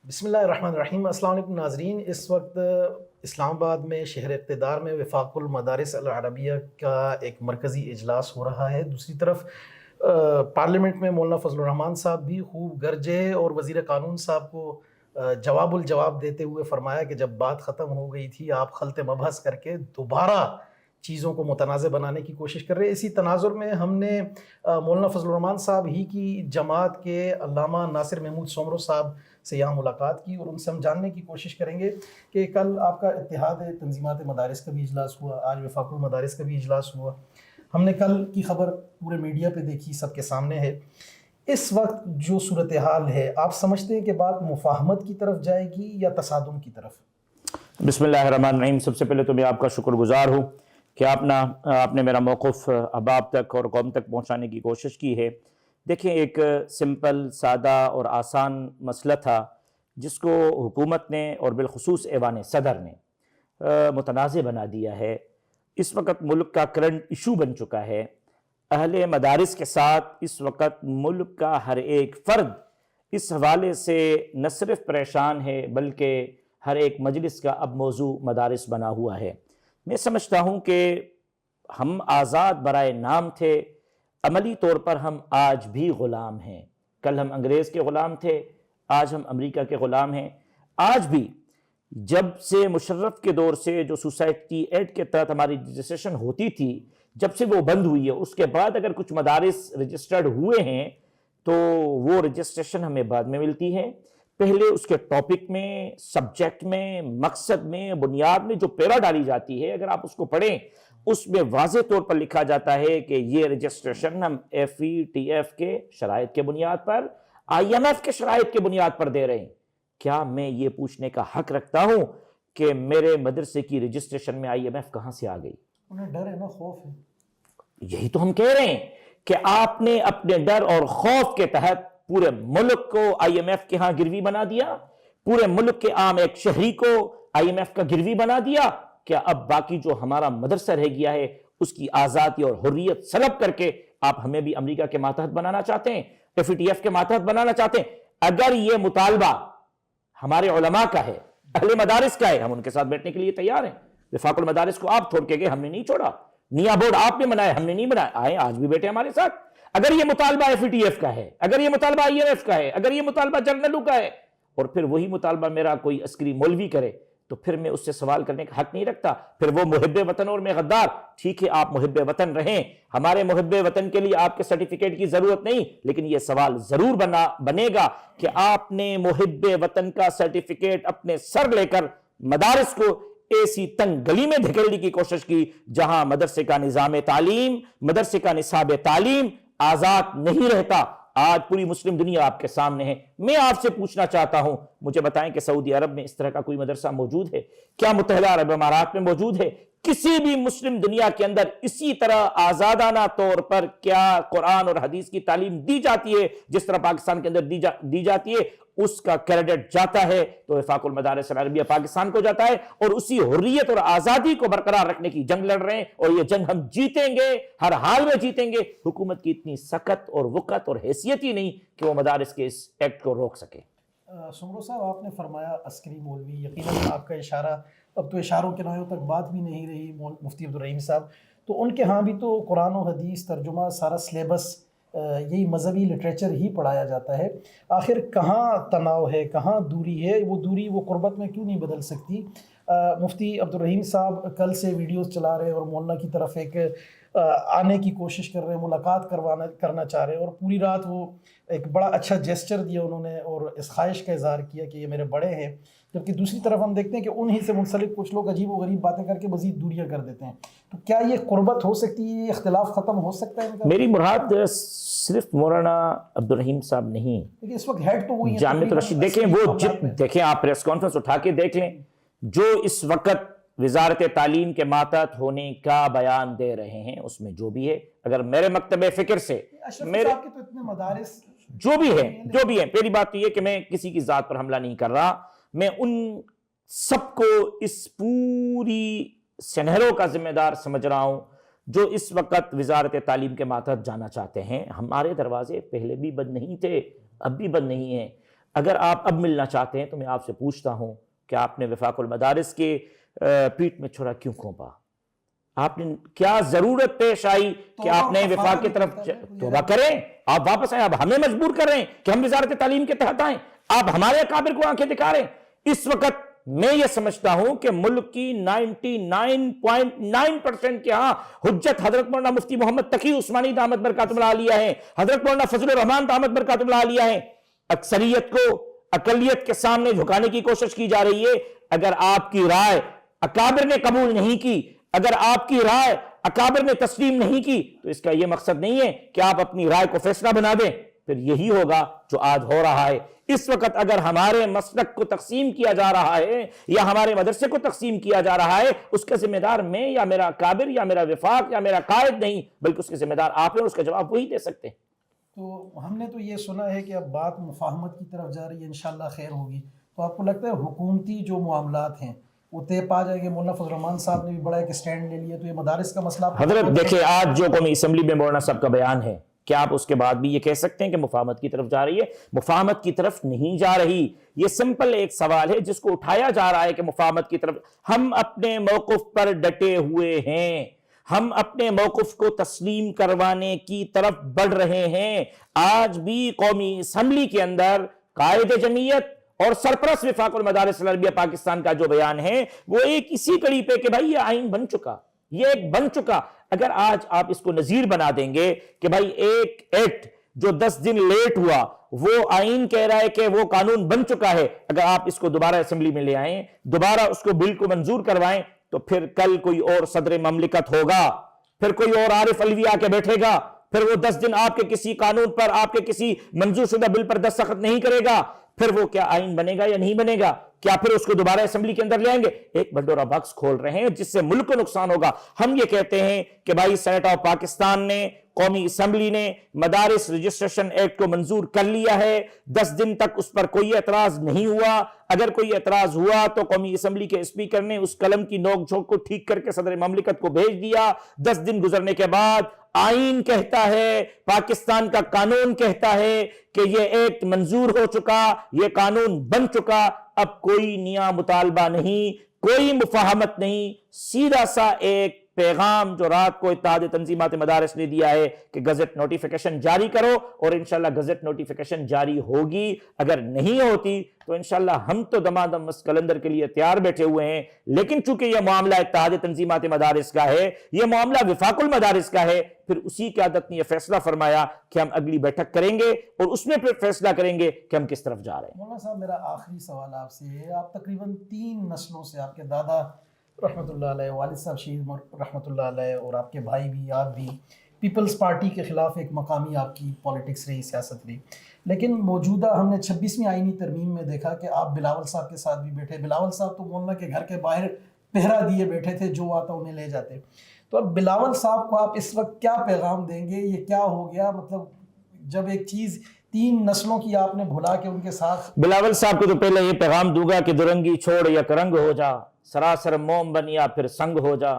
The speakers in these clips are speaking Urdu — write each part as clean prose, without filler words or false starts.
بسم اللہ الرحمن الرحیم۔ السلام علیکم ناظرین، اس وقت اسلام آباد میں شہر اقتدار میں وفاق المدارس العربیہ کا ایک مرکزی اجلاس ہو رہا ہے۔ دوسری طرف پارلیمنٹ میں مولانا فضل الرحمان صاحب بھی خوب گرجے اور وزیر قانون صاحب کو جواب الجواب دیتے ہوئے فرمایا کہ جب بات ختم ہو گئی تھی آپ خلط مبحث کر کے دوبارہ چیزوں کو متنازع بنانے کی کوشش کر رہے ہیں۔ اسی تناظر میں ہم نے مولانا فضل الرحمان صاحب ہی کی جماعت کے علامہ ناصر محمود سومرو صاحب سے یہاں ملاقات کی اور ان سے ہم جاننے کی کوشش کریں گے کہ کل آپ کا اتحاد تنظیمات مدارس کا بھی اجلاس ہوا، آج وفاق المدارس کا بھی اجلاس ہوا۔ ہم نے کل کی خبر پورے میڈیا پہ دیکھی، سب کے سامنے ہے۔ اس وقت جو صورتحال ہے، آپ سمجھتے ہیں کہ بات مفاہمت کی طرف جائے گی یا تصادم کی طرف؟ بسم اللہ الرحمن الرحیم۔ سب سے پہلے تو میں آپ کا شکر گزار ہوں کہ آپ نے میرا موقف احباب تک اور قوم تک پہنچانے کی کوشش کی ہے۔ دیکھیں، ایک سمپل، سادہ اور آسان مسئلہ تھا جس کو حکومت نے اور بالخصوص ایوان صدر نے متنازع بنا دیا ہے۔ اس وقت ملک کا کرنٹ ایشو بن چکا ہے۔ اہل مدارس کے ساتھ اس وقت ملک کا ہر ایک فرد اس حوالے سے نہ صرف پریشان ہے بلکہ ہر ایک مجلس کا اب موضوع مدارس بنا ہوا ہے۔ میں سمجھتا ہوں کہ ہم آزاد برائے نام تھے، عملی طور پر ہم آج بھی غلام ہیں۔ کل ہم انگریز کے غلام تھے، آج ہم امریکہ کے غلام ہیں۔ آج بھی جب سے مشرف کے دور سے جو سوسائٹی ایکٹ کے تحت ہماری رجسٹریشن ہوتی تھی، جب سے وہ بند ہوئی ہے، اس کے بعد اگر کچھ مدارس رجسٹرڈ ہوئے ہیں تو وہ رجسٹریشن ہمیں بعد میں ملتی ہے۔ پہلے اس کے ٹاپک میں، سبجیکٹ میں، مقصد میں، بنیاد میں جو پیرا ڈالی جاتی ہے، اگر آپ اس کو پڑھیں، اس میں واضح طور پر لکھا جاتا ہے کہ یہ رجسٹریشن ہم FETF کے شرائط کے بنیاد پر، IMF کے شرائط کے بنیاد پر دے رہے ہیں۔ کیا میں یہ پوچھنے کا حق رکھتا ہوں کہ میرے مدرسے کی رجسٹریشن میں IMF کہاں سے آ گئی؟ انہیں ڈر ہے نا، خوف ہے۔ یہی تو ہم کہہ رہے ہیں کہ آپ نے اپنے ڈر اور خوف کے تحت پورے ملک کو IMF کے ہاں گروی بنا دیا، پورے ملک کے عام ایک شہری کو IMF کا گروی بنا دیا۔ کیا اب باقی جو ہمارا مدرسہ رہ گیا ہے اس کی آزادی اور حریت سلب کر کے آپ ہمیں بھی امریکہ کے ماتحت بنانا چاہتے ہیں، FETF کے ماتحت بنانا چاہتے ہیں؟ اگر یہ مطالبہ ہمارے علماء کا ہے، اہل مدارس کا ہے، ہم ان کے ساتھ بیٹھنے کے لیے تیار ہیں۔ وفاق المدارس کو آپ چھوڑ کے گئے، ہم نے نہیں چھوڑا۔ نیا بورڈ آپ نے بنایا، ہم نے نہیں بنایا، آئے آج بھی بیٹھے ہمارے ساتھ۔ اگر یہ مطالبہ FETF کا ہے، اگر یہ مطالبہ IMF کا ہے، اگر یہ مطالبہ جرنلوں کا ہے، اور پھر وہی مطالبہ میرا کوئی عسکری مولوی کرے تو پھر میں اس سے سوال کرنے کا حق نہیں رکھتا۔ پھر وہ محب وطن اور میں غدار۔ ٹھیک ہے، آپ محب وطن رہیں، ہمارے محب وطن کے لیے آپ کے سرٹیفکیٹ کی ضرورت نہیں، لیکن یہ سوال ضرور بنے گا کہ آپ نے محب وطن کا سرٹیفکیٹ اپنے سر لے کر مدارس کو ایسی تنگ گلی میں دھکیلنے کی کوشش کی جہاں مدرسے کا نظام تعلیم، مدرسے کا نصاب تعلیم آزاد نہیں رہتا۔ آج پوری مسلم دنیا آپ کے سامنے ہے۔ میں آپ سے پوچھنا چاہتا ہوں، مجھے بتائیں کہ سعودی عرب میں اس طرح کا کوئی مدرسہ موجود ہے؟ کیا متحدہ عرب امارات میں موجود ہے؟ کسی بھی مسلم دنیا کے اندر اسی طرح آزادانہ طور پر کیا قرآن اور حدیث کی تعلیم دی جاتی ہے جس طرح پاکستان کے اندر دی جاتی ہے؟ اس کا کریڈٹ جاتا ہے تو وفاق المدارس العربیہ پاکستان کو جاتا ہے، اور اسی حریت اور آزادی کو برقرار رکھنے کی جنگ لڑ رہے ہیں، اور یہ جنگ ہم جیتیں گے، ہر حال میں جیتیں گے۔ حکومت کی اتنی سخت اور وقت اور حیثیت ہی نہیں کہ وہ مدارس کے اس ایکٹ کو روک سکے۔ سمرو صاحب، آپ نے فرمایا عسکری مولوی، یقیناً آپ کا اشارہ اب تو اشاروں کے نہایوں تک بات بھی نہیں رہی۔ مفتی عبدالرحیم صاحب تو ان کے ہاں بھی تو قرآن و حدیث، ترجمہ، سارا سلیبس یہی مذہبی لٹریچر ہی پڑھایا جاتا ہے۔ آخر کہاں تناؤ ہے، کہاں دوری ہے؟ وہ دوری وہ قربت میں کیوں نہیں بدل سکتی؟ مفتی عبدالرحیم صاحب کل سے ویڈیوز چلا رہے ہیں اور مولانا کی طرف ایک آنے کی کوشش کر رہے ہیں، ملاقات کرنا چاہ رہے ہیں، اور پوری رات وہ ایک بڑا اچھا جیسچر دیا انہوں نے اور اس خواہش کا اظہار کیا کہ یہ میرے بڑے ہیں، جبکہ دوسری طرف ہم دیکھتے ہیں کہ انہی سے منسلک کچھ لوگ عجیب و غریب باتیں کر کے مزید دوریاں کر دیتے ہیں۔ تو کیا یہ قربت ہو سکتی ہے، یہ اختلاف ختم ہو سکتا ہے؟ میری مراد صرف مولانا عبدالرحیم صاحب نہیں، لیکن اس وقت ہیڈ تو وہی ہے۔ جامعۃ الرشید دیکھیں، دیکھیں آپ پریس کانفرنس اٹھا کے دیکھ لیں، جو اس وقت وزارت تعلیم کے ماتحت ہونے کا بیان دے رہے ہیں اس میں جو بھی ہے، اگر میرے مکتب فکر سے میرے تو اتنے مدارس جو بھی ہیں، پہلی بات تو یہ کہ میں کسی کی ذات پر حملہ نہیں کر رہا، میں ان سب کو اس پوری سنہروں کا ذمہ دار سمجھ رہا ہوں جو اس وقت وزارت تعلیم کے ماتحت جانا چاہتے ہیں۔ ہمارے دروازے پہلے بھی بند نہیں تھے، اب بھی بند نہیں ہیں۔ اگر آپ اب ملنا چاہتے ہیں تو میں آپ سے پوچھتا ہوں کہ آپ نے وفاق المدارس کے پیٹھ میں چھڑا کیوں کھونپا؟ آپ نے کیا ضرورت پیش آئی کہ آپ نے وفاق کی طرف توبہ کریں؟ آپ واپس آئیں، آپ ہمیں مجبور کر رہے ہیں کہ ہم وزارت تعلیم کے تحت آئیں، آپ ہمارے اکابر کو آنکھیں دکھا رہے ہیں۔ اس وقت میں یہ سمجھتا ہوں کہ ملک کی 99.9% کے ہاں حجت حضرت مولانا مفتی محمد تقی عثمانی دامت برکاتہ اللہ علیہ ہیں، حضرت مولانا فضل الرحمان دامت برکاتہ اللہ علیہ ہیں۔ اکثریت کو اقلیت کے سامنے جھکانے کی کوشش کی جا رہی ہے۔ اگر آپ کی رائے اکابر نے قبول نہیں کی، اگر آپ کی رائے اکابر نے تسلیم نہیں کی، تو اس کا یہ مقصد نہیں ہے کہ آپ اپنی رائے کو فیصلہ بنا دیں، پھر یہی ہوگا جو آج ہو رہا ہے۔ اس وقت اگر ہمارے مسلک کو تقسیم کیا جا رہا ہے یا ہمارے مدرسے کو تقسیم کیا جا رہا ہے، اس کا ذمہ دار میں یا میرا اکابر یا میرا وفاق یا میرا قائد نہیں، بلکہ اس کے ذمہ دار آپ ہیں، اور اس کا جواب وہی دے سکتے ہیں۔ تو ہم نے تو یہ سنا ہے کہ اب بات مفاہمت کی طرف جا رہی ہے، انشاءاللہ خیر ہوگی، تو آپ کو لگتا ہے حکومتی جو معاملات ہیں وہ طے پا جائیں گے؟ مولانا فضل الرحمان صاحب نے بھی بڑا ایک سٹینڈ لے لیا، تو یہ مدارس کا مسئلہ حضرت دیکھیں، آج جو قومی اسمبلی میں مولانا صاحب کا بیان ہے، کیا آپ اس کے بعد بھی یہ کہہ سکتے ہیں کہ مفاہمت کی طرف جا رہی ہے؟ مفاہمت کی طرف نہیں جا رہی۔ یہ سمپل ایک سوال ہے جس کو اٹھایا جا رہا ہے کہ مفاہمت کی طرف۔ ہم اپنے موقف پر ڈٹے ہوئے ہیں، ہم اپنے موقف کو تسلیم کروانے کی طرف بڑھ رہے ہیں۔ آج بھی قومی اسمبلی کے اندر قائد جمعیت اور سرپرست وفاق المدارس العربیہ پاکستان کا جو بیان ہے وہ ایک اسی کڑی پہ کہ بھائی یہ آئین بن چکا، یہ ایک بن چکا۔ اگر آج آپ اس کو نظیر بنا دیں گے کہ بھائی ایک ایکٹ جو 10 دن لیٹ ہوا وہ آئین کہہ رہا ہے کہ وہ قانون بن چکا ہے، اگر آپ اس کو دوبارہ اسمبلی میں لے آئیں، دوبارہ اس کو بل کو منظور کروائیں، تو پھر کل کوئی اور صدر مملکت ہوگا، پھر کوئی اور عارف علوی آ کے بیٹھے گا، پھر وہ 10 دن آپ کے کسی قانون پر، آپ کے کسی منظور شدہ بل پر دستخط نہیں کرے گا، پھر وہ کیا آئین بنے گا یا نہیں بنے گا؟ کیا پھر اس کو دوبارہ اسمبلی کے اندر لے آئیں گے؟ ایک بنڈورا باکس کھول رہے ہیں جس سے ملک کو نقصان ہوگا۔ ہم یہ کہتے ہیں کہ بھائی سینٹ آف پاکستان نے، قومی اسمبلی نے مدارس رجسٹریشن ایکٹ کو منظور کر لیا ہے، 10 دن تک اس پر کوئی اعتراض نہیں ہوا۔ اگر کوئی اعتراض ہوا تو قومی اسمبلی کے اسپیکر نے اس قلم کی نوک جھونک کو ٹھیک کر کے صدر مملکت کو بھیج دیا۔ 10 دن گزرنے کے بعد آئین کہتا ہے، پاکستان کا قانون کہتا ہے کہ یہ ایکٹ منظور ہو چکا، یہ قانون بن چکا، اب کوئی نیا مطالبہ نہیں، کوئی مفاہمت نہیں، سیدھا سا ایک پیغام جو رات کو اتحاد تنظیمات مدارس نے دیا ہے کہ گزٹ نوٹیفیکیشن جاری کرو، اور انشاءاللہ گزٹ نوٹیفیکیشن جاری ہوگی۔ اگر نہیں ہوتی تو انشاءاللہ ہم تو دمادم مس کلندر کے لیے تیار بیٹھے ہوئے ہیں، لیکن چونکہ یہ معاملہ اتحاد تنظیمات مدارس کا ہے، یہ معاملہ وفاق المدارس کا ہے، پھر اسی قیادت نے یہ فیصلہ فرمایا کہ ہم اگلی بیٹھک کریں گے اور اس میں پھر فیصلہ کریں گے کہ ہم کس طرف جا رہے ہیں۔ مولانا صاحب میرا آخری سوال آپ سے ہے، آپ تقریباً 3 نسلوں سے، آپ کے دادا رحمۃ اللہ علیہ، والد صاحب شہید رحمۃ اللہ علیہ، اور آپ کے بھائی بھی، آپ بھی پیپلز پارٹی کے خلاف ایک مقامی آپ کی پولیٹکس رہی، سیاست رہی، لیکن موجودہ ہم نے 26ویں آئینی ترمیم میں دیکھا کہ آپ بلاول صاحب کے ساتھ بھی بیٹھے۔ بلاول صاحب تو مولانا کے گھر کے باہر پہرا دیے بیٹھے تھے، جو آتا انہیں لے جاتے۔ تو اب بلاول صاحب کو آپ اس وقت کیا پیغام دیں گے؟ یہ کیا ہو گیا؟ مطلب جب ایک چیز 3 نسلوں کی آپ نے بھلا کے ان کے ساتھ۔ بلاول صاحب کو تو پہلے یہ پیغام دوں گا کہ درنگی چھوڑ یا کرنگ ہو جا، سراسر موم بن یا پھر سنگ ہو جا۔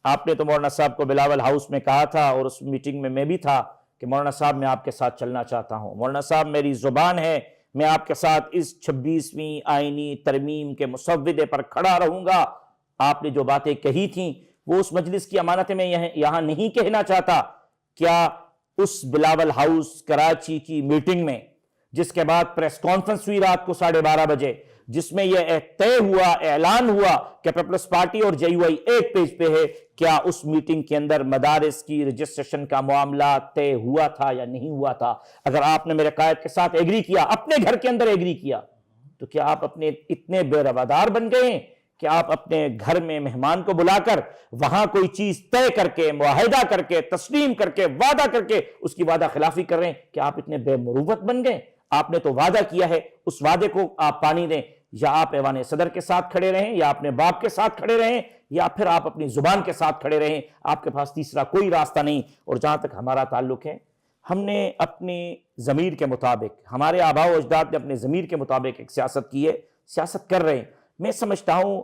آپ نے تو مولانا صاحب کو بلاول ہاؤس میں کہا تھا، اور اس میٹنگ میں بھی تھا، کہ مولانا صاحب میں آپ کے ساتھ چلنا چاہتا ہوں۔ مولانا صاحب میری زبان ہے، میں آپ کے ساتھ اس 26ویں آئینی ترمیم کے مسودے پر کھڑا رہوں گا۔ آپ نے جو باتیں کہی تھیں وہ اس مجلس کی امانت میں یہاں نہیں کہنا چاہتا۔ کیا اس بلاول ہاؤس کراچی کی میٹنگ میں، جس کے بعد پریس کانفرنس ہوئی رات کو 12:30 بجے، جس میں یہ طے ہوا، اعلان ہوا کہ پیپلز پارٹی اور جے یو آئی ایک پیج پہ ہے، کیا اس میٹنگ کے اندر مدارس کی رجسٹریشن کا معاملہ طے ہوا تھا یا نہیں ہوا تھا؟ اگر آپ نے میرے قائد کے ساتھ ایگری کیا، اپنے گھر کے اندر ایگری کیا، تو کیا آپ اپنے اتنے بے روادار بن گئے ہیں کہ آپ اپنے گھر میں مہمان کو بلا کر وہاں کوئی چیز طے کر کے، معاہدہ کر کے، تسلیم کر کے، وعدہ کر کے اس کی وعدہ خلافی کر رہے ہیں؟ کہ آپ اتنے بے مروت بن گئے؟ آپ نے تو وعدہ کیا ہے، اس وعدے کو آپ پانی دیں۔ یا آپ ایوان صدر کے ساتھ کھڑے رہیں، یا اپنے باپ کے ساتھ کھڑے رہیں، یا پھر آپ اپنی زبان کے ساتھ کھڑے رہیں۔ آپ کے پاس تیسرا کوئی راستہ نہیں۔ اور جہاں تک ہمارا تعلق ہے، ہم نے اپنے ضمیر کے مطابق، ہمارے آباء و اجداد نے اپنے ضمیر کے مطابق ایک سیاست کی ہے، سیاست کر رہے ہیں۔ میں سمجھتا ہوں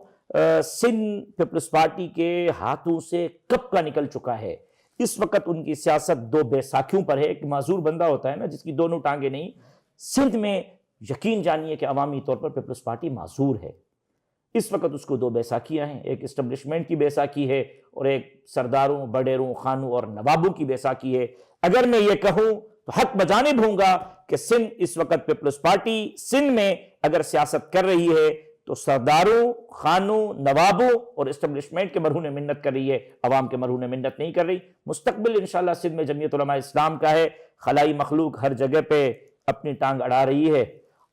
سندھ پیپلز پارٹی کے ہاتھوں سے کب کا نکل چکا ہے۔ اس وقت ان کی سیاست 2 بیساکھیوں پر ہے۔ ایک معذور بندہ ہوتا ہے نا، جس کی دونوں ٹانگیں نہیں۔ سندھ میں یقین جانیے کہ عوامی طور پر پیپلز پارٹی معذور ہے. اس وقت اس کو دو بیساکھیاں ہیں, ایک اسٹیبلشمنٹ کی بیساکھی ہے اور ایک سرداروں, بڈیروں, خانوں اور نوابوں کی بیساکھی ہے. اگر میں یہ کہوں تو حق بجانب ہوں گا کہ سندھ اس وقت پیپلز پارٹی سندھ میں اگر سیاست کر رہی ہے تو سرداروں, خانوں, نوابوں اور اسٹیبلشمنٹ کے مرہون منت کر رہی ہے, عوام کے مرہون منت نہیں کر رہی. مستقبل انشاءاللہ سندھ میں جمعیت علماء اسلام کا ہے. خلائی مخلوق ہر جگہ پہ اپنی ٹانگ اڑا رہی ہے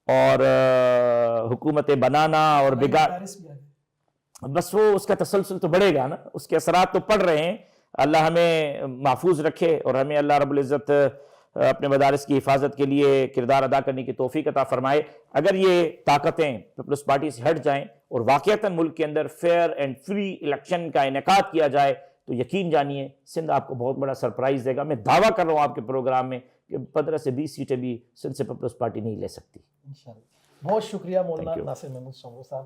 اور حکومتیں بنانا اور بگاڑ, بس وہ اس کا تسلسل تو بڑھے گا نا, اس کے اثرات تو پڑ رہے ہیں. اللہ ہمیں محفوظ رکھے اور ہمیں اللہ رب العزت اپنے مدارس کی حفاظت کے لیے کردار ادا کرنے کی توفیق عطا فرمائے. اگر یہ طاقتیں پیپلز پارٹی سے ہٹ جائیں اور واقعتاً ملک کے اندر فیئر اینڈ فری الیکشن کا انعقاد کیا جائے تو یقین جانیے سندھ آپ کو بہت بڑا سرپرائز دے گا. میں دعویٰ کر رہا ہوں آپ کے پروگرام میں کہ 15 سے 20 سیٹیں بھی سندھ سے پیپلز پارٹی نہیں لے سکتی. انشاءاللہ. بہت شکریہ مولانا Thank you. ناصر محمود سونگو صاحب.